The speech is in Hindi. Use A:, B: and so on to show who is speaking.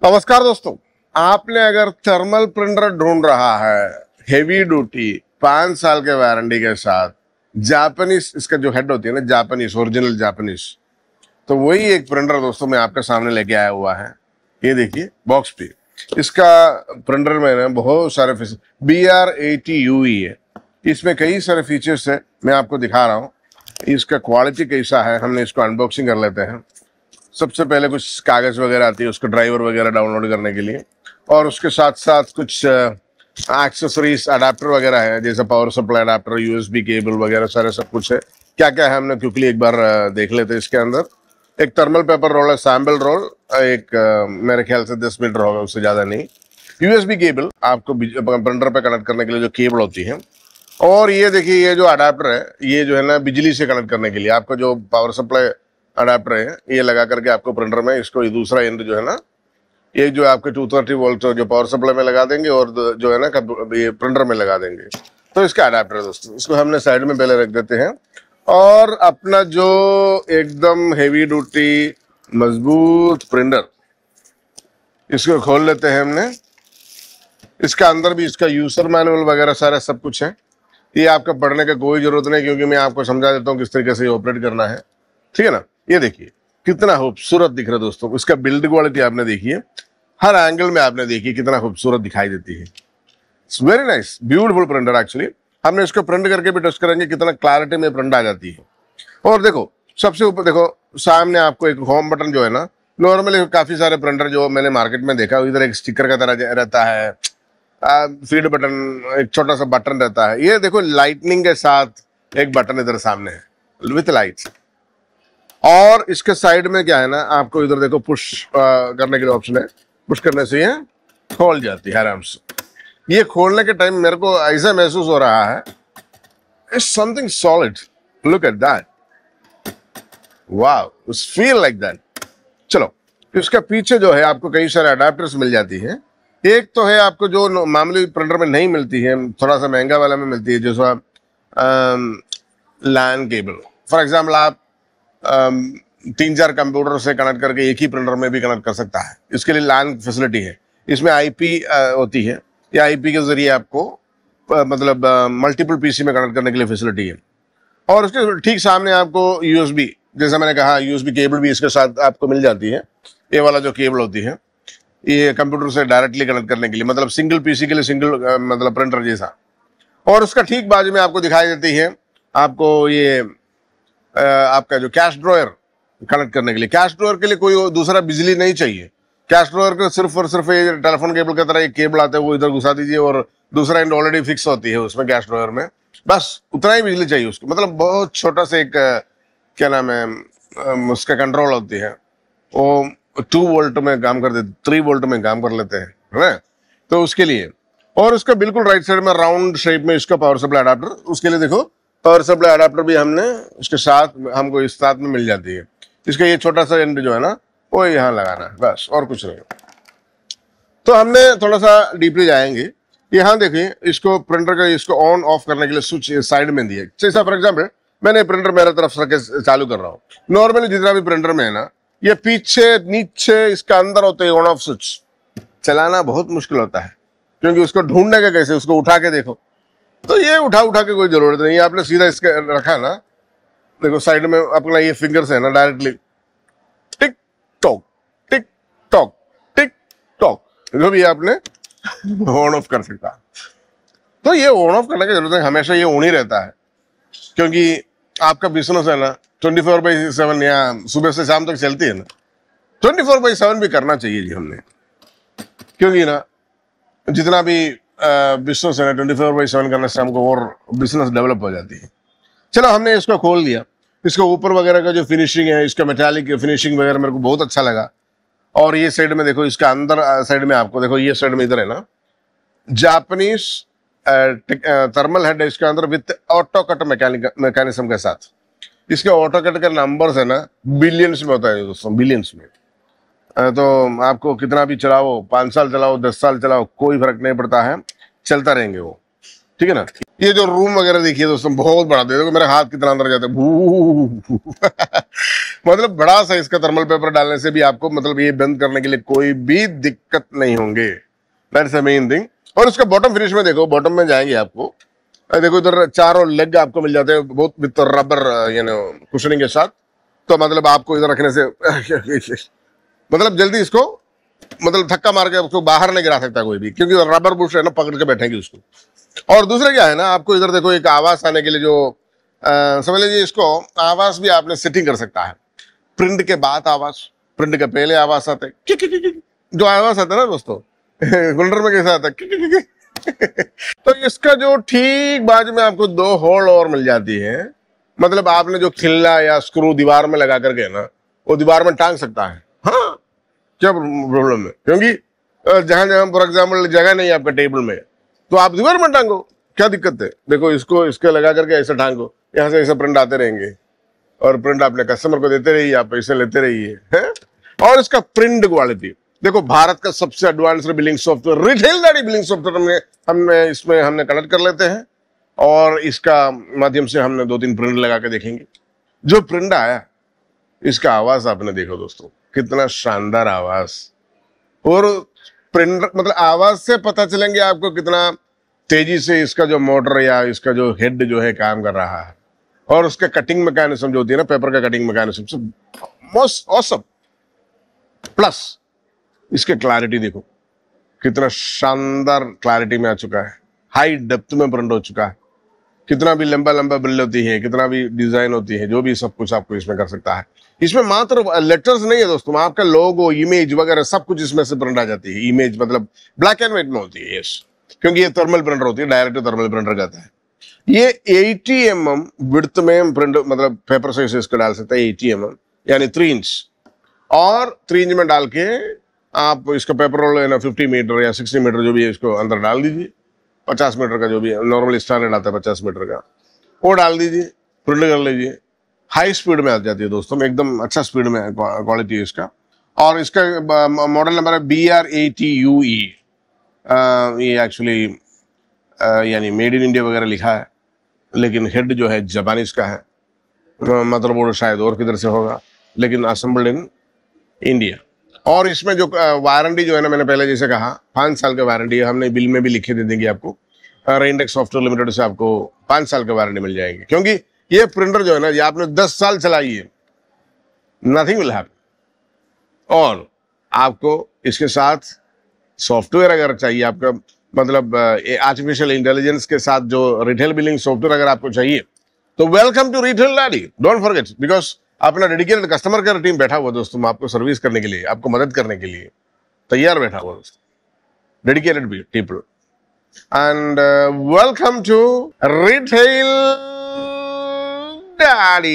A: नमस्कार दोस्तों। आपने अगर थर्मल प्रिंटर ढूंढ रहा है हेवी ड्यूटी 5 साल के वारंटी के साथ, जापानीज इसका जो हेड होती है ना, जापानीज ओरिजिनल जापानीज, तो वही एक प्रिंटर दोस्तों मैं आपके सामने लेके आया हुआ है। ये देखिए बॉक्स पे इसका प्रिंटर में ना बहुत सारे BR80UE है। इसमें कई सारे फीचर्स है, मैं आपको दिखा रहा हूँ। इसका क्वालिटी कैसा है, हमने इसको अनबॉक्सिंग कर लेते हैं। सबसे पहले कुछ कागज वगैरह आती है उसको ड्राइवर वगैरह डाउनलोड करने के लिए, और उसके साथ साथ कुछ एक्सेसरीज अडाप्टर वगैरह है, जैसे power supply adapter, USB cable वगैरह सारे सब कुछ है। क्या क्या है हमने क्विकली एक बार देख लेते हैं। इसके अंदर एक थर्मल पेपर रोल है, सैम्पल रोल, एक मेरे ख्याल से 10 मीटर होगा, उससे ज्यादा नहीं। USB केबल आपको प्रिंटर पे कनेक्ट करने के लिए जो केबल होती है, और ये देखिए ये जो अडाप्टर है, ये जो है ना बिजली से कनेक्ट करने के लिए आपका जो पावर सप्लाई अडाप्टर है, ये लगा करके आपको प्रिंटर में इसको दूसरा एंड जो है ना, ये जो आपके 230 वोल्ट जो पावर सप्लाई में लगा देंगे और जो है ना ये प्रिंटर में लगा देंगे। तो इसका अडाप्टर है दोस्तों, इसको हमने साइड में पहले रख देते हैं। और अपना जो एकदम हेवी ड्यूटी मजबूत प्रिंटर, इसको खोल लेते हैं हमने। इसका अंदर भी इसका यूजर मैनुअल वगैरह सारा सब कुछ है। ये आपका पढ़ने का कोई जरूरत नहीं, क्योंकि मैं आपको समझा देता हूँ किस तरीके से ऑपरेट करना है, ठीक है ना। ये देखिए कितना खूबसूरत दिख रहा है दोस्तों। इसका बिल्ड क्वालिटी आपने देखिए, हर एंगल में आपने देखिए कितना खूबसूरत दिखाई देती है। It's very nice, beautiful printer actually. हमने इसको प्रिंट करके भी टेस्ट करेंगे कितना क्लैरिटी में प्रिंट आ जाती है। और देखो सबसे ऊपर देखो सामने आपको एक होम बटन जो है ना, नॉर्मली काफी सारे प्रिंटर जो मैंने मार्केट में देखा इधर एक स्टिकर का तरह रहता है, फीड बटन, एक छोटा सा बटन रहता है। ये देखो लाइटनिंग के साथ एक बटन इधर सामने है विथ लाइट। और इसके साइड में क्या है ना, आपको इधर देखो पुश करने के लिए ऑप्शन है। पुश करने से ये खोल जाती है आराम से। ये खोलने के टाइम मेरे को ऐसा महसूस हो रहा है, it's something solid, look at that, wow, it's feel like that. चलो, इसका पीछे जो है आपको कई सारे अडाप्टर्स मिल जाती है। एक तो है आपको जो मामूली प्रिंटर में नहीं मिलती है, थोड़ा सा महंगा वाला में मिलती है, जैसा लैन केबल। फॉर एग्जाम्पल आप 3-4 कंप्यूटर से कनेक्ट करके एक ही प्रिंटर में भी कनेक्ट कर सकता है। इसके लिए लैन फैसिलिटी है। इसमें IP होती है, या IP के जरिए आपको मतलब मल्टीपल PC में कनेक्ट करने के लिए फैसिलिटी है। और उसके ठीक सामने आपको USB, जैसा मैंने कहा, USB केबल भी इसके साथ आपको मिल जाती है। ये वाला जो केबल होती है, ये कंप्यूटर से डायरेक्टली कनेक्ट करने के लिए, मतलब सिंगल PC के लिए सिंगल मतलब प्रिंटर जैसा। और उसका ठीक बाजू में आपको दिखाई देती है आपको ये आपका जो कैश ड्रॉयर कनेक्ट करने के लिए। कैश ड्रॉयर के लिए कोई दूसरा बिजली नहीं चाहिए। कैश ड्रॉयर को सिर्फ और सिर्फ ये टेलीफोन केबल की तरह एक केबल आता है, वो इधर घुसा दीजिए और दूसरा एंड ऑलरेडी फिक्स होती है उसमें कैश ड्रॉयर में, बस उतना ही बिजली चाहिए उसको। मतलब बहुत छोटा सा एक क्या नाम है उसका कंट्रोल होती है, वो 2 वोल्ट में काम कर देते, 3 वोल्ट में काम कर लेते हैं, है ना। तो उसके लिए, और उसका बिल्कुल राइट साइड में राउंड शेप में इसका पावर सप्लाई अडाप्टर, उसके लिए देखो पावर सप्लाई अडाप्टर भी हमने इसके साथ हमको इस साथ में मिल जाती है। इसका ये छोटा सा एंड जो है ना, वो यहाँ लगाना है बस, और कुछ नहीं। तो हमने थोड़ा सा डीपली जाएंगे। यहाँ देखिए इसको प्रिंटर का इसको ऑन ऑफ करने के लिए स्विच साइड में दिए। जैसा फॉर एग्जाम्पल मैंने प्रिंटर मेरे तरफ से चालू कर रहा हूँ। नॉर्मली जितना भी प्रिंटर में है ना, ये पीछे नीचे इसका अंदर होते हैं ऑन ऑफ स्विच। चलाना बहुत मुश्किल होता है, क्योंकि उसको ढूंढने का कैसे, उसको उठा के देखो, तो ये उठा के कोई जरूरत नहीं है। आपने सीधा इसका रखा ना, देखो साइड में अपना ये फिंगर से है ना, directly tick tock tick tock tick tock, जो भी आपने ऑन ऑफ कर सकता। तो ये ऑन ऑफ करने की जरूरत है, हमेशा ये ऑन ही रहता है, क्योंकि आपका बिजनेस है ना 24/7 या सुबह से शाम तक चलती है ना, 24/7 भी करना चाहिए जी हमने, क्योंकि ना जितना भी बिजनेस है ना 24/7 करने से हमको और बिजनेस डेवलप हो जाती है। चलो हमने इसको खोल दिया। इसको ऊपर वगैरह का जो फिनिशिंग है, इसका मेटालिक फिनिशिंग वगैरह मेरे को बहुत अच्छा लगा। और ये साइड में देखो, इसका अंदर साइड में आपको देखो, ये साइड में इधर है ना जापानीज थर्मल हेड है इसके अंदर, विथ ऑटो कट मैकेनिज्म के साथ। इसके ऑटो कट के नंबर्स है ना बिलियंस में होता है दोस्तों, बिलियंस में। तो आपको कितना भी चलाओ, 5 साल चलाओ, 10 साल चलाओ, कोई फर्क नहीं पड़ता है, चलता रहेंगे वो, ठीक है ना। ये जो रूम वगैरह देखिए दोस्तों बहुत बड़ा, देखो मेरा हाथ कितना अंदर जाता है, भू मतलब बड़ा सा इसका थर्मल पेपर डालने से भी आपको मतलब ये बंद करने के लिए कोई भी दिक्कत नहीं होंगे। That's the main thing. और उसका बॉटम फिनिश में देखो, बॉटम में जाएंगे आपको, देखो इधर चारों लेग आपको मिल जाते हैं बहुत विद रबर कुशनिंग के साथ। तो मतलब आपको इधर रखने से मतलब जल्दी इसको मतलब धक्का मार के उसको बाहर नहीं गिरा सकता कोई भी, क्योंकि रबर बुश है ना, पकड़ के बैठेगी उसको। और दूसरा क्या है ना, आपको इधर देखो एक आवाज आने के लिए जो समझ लीजिए इसको आवाज भी आपने सेटिंग कर सकता है। प्रिंट के बाद आवाज, प्रिंट के पहले आवाज आते हैं, जो आवाज आता है ना दोस्तों गुंडर में कैसा आता है तो इसका जो ठीक बाजू में आपको 2 होल और मिल जाती है। मतलब आपने जो खिल्ला या स्क्रू दीवार में लगा करके ना, वो दीवार में टांग सकता है। हाँ, क्या प्रॉब्लम है, क्योंकि जहां जहां फॉर एग्जाम्पल जगह नहीं है आपका टेबल में, तो आप दीवार में टांगो, क्या दिक्कत है। देखो इसको इसके लगा करके ऐसे टांगो, यहाँ से ऐसे प्रिंट आते रहेंगे और प्रिंट अपने कस्टमर को देते रहिए, आप पैसे लेते रहिए है? और इसका प्रिंट क्वालिटी देखो, भारत का सबसे एडवांस्ड बिलिंग सॉफ्टवेयर रिटेल दाढ़ी बिलिंग सॉफ्टवेयर हमने कनेक्ट कर लेते हैं, और इसका माध्यम से हमने 2-3 प्रिंट लगा के देखेंगे। जो प्रिंट आया, इसका आवाज आपने देखो दोस्तों, कितना शानदार आवाज। और प्रिंट मतलब आवाज से पता चलेंगे आपको कितना तेजी से इसका जो मोटर या इसका जो हेड जो है काम कर रहा है। और उसके कटिंग मैकेनिज्म जो होती है ना, पेपर का cutting mechanism most awesome. Plus इसके क्लैरिटी देखो, कितना शानदार क्लैरिटी में आ चुका है, हाई डेप्थ में प्रिंट हो चुका है। कितना भी लंबा लंबा बिल होती है, कितना भी डिजाइन होती है, जो भी सब कुछ आपको इसमें कर सकता है। इसमें मात्र लेटर्स नहीं है दोस्तों, आपका लोगो, इमेज वगैरह सब कुछ इसमें से प्रिंट आ जाती है। इमेज मतलब ब्लैक एंड व्हाइट में होती है, यस, क्योंकि ये थर्मल प्रिंटर होती है, डायरेक्ट थर्मल प्रिंटर जाता है। ये 80 mm विड्थ में प्रिंट मतलब पेपर साइज इसको डाल सकता है, 80 mm यानी 3 इंच। और 3 इंच में डाल के आप इसका पेपर रोल है ना 50 मीटर या 60 मीटर जो भी है इसको अंदर डाल दीजिए। 50 मीटर का जो भी नॉर्मल स्टैंडर्ड आता है 50 मीटर का, वो डाल दीजिए, प्रिंट कर लीजिए। हाई स्पीड में आ जाती है दोस्तों, एकदम अच्छा स्पीड में क्वालिटी है इसका। और इसका मॉडल नंबर है BR80UE। ये एक्चुअली यानी मेड इन इंडिया वगैरह लिखा है, लेकिन हेड जो है जापानीज का है। मदरबोर्ड शायद और किधर से होगा, लेकिन असेंबल्ड इन इंडिया। और इसमें जो वारंटी जो है ना, मैंने पहले जैसे कहा 5 साल का वारंटी है, हमने बिल में भी लिखे दे देंगे आपको। रेंडेक्स सॉफ्टवेयर लिमिटेड से आपको 5 साल का वारंटी मिल जाएगी, क्योंकि ये प्रिंटर जो है ना, ये आपने 10 साल चलाई है, नथिंग विल हैपन। और आपको इसके साथ सॉफ्टवेयर अगर चाहिए, आपका मतलब आर्टिफिशियल इंटेलिजेंस के साथ जो रिटेल बिलिंग सॉफ्टवेयर अगर आपको चाहिए, तो वेलकम टू रिटेल दाढ़ी। डोंट फॉरगेट, बिकॉज अपना डेडिकेटेड कस्टमर केयर टीम बैठा हुआ दोस्तों, आपको सर्विस करने के लिए, आपको मदद करने के लिए तैयार बैठा हुआ दोस्तों, dedicated people. And welcome to retail दाढ़ी।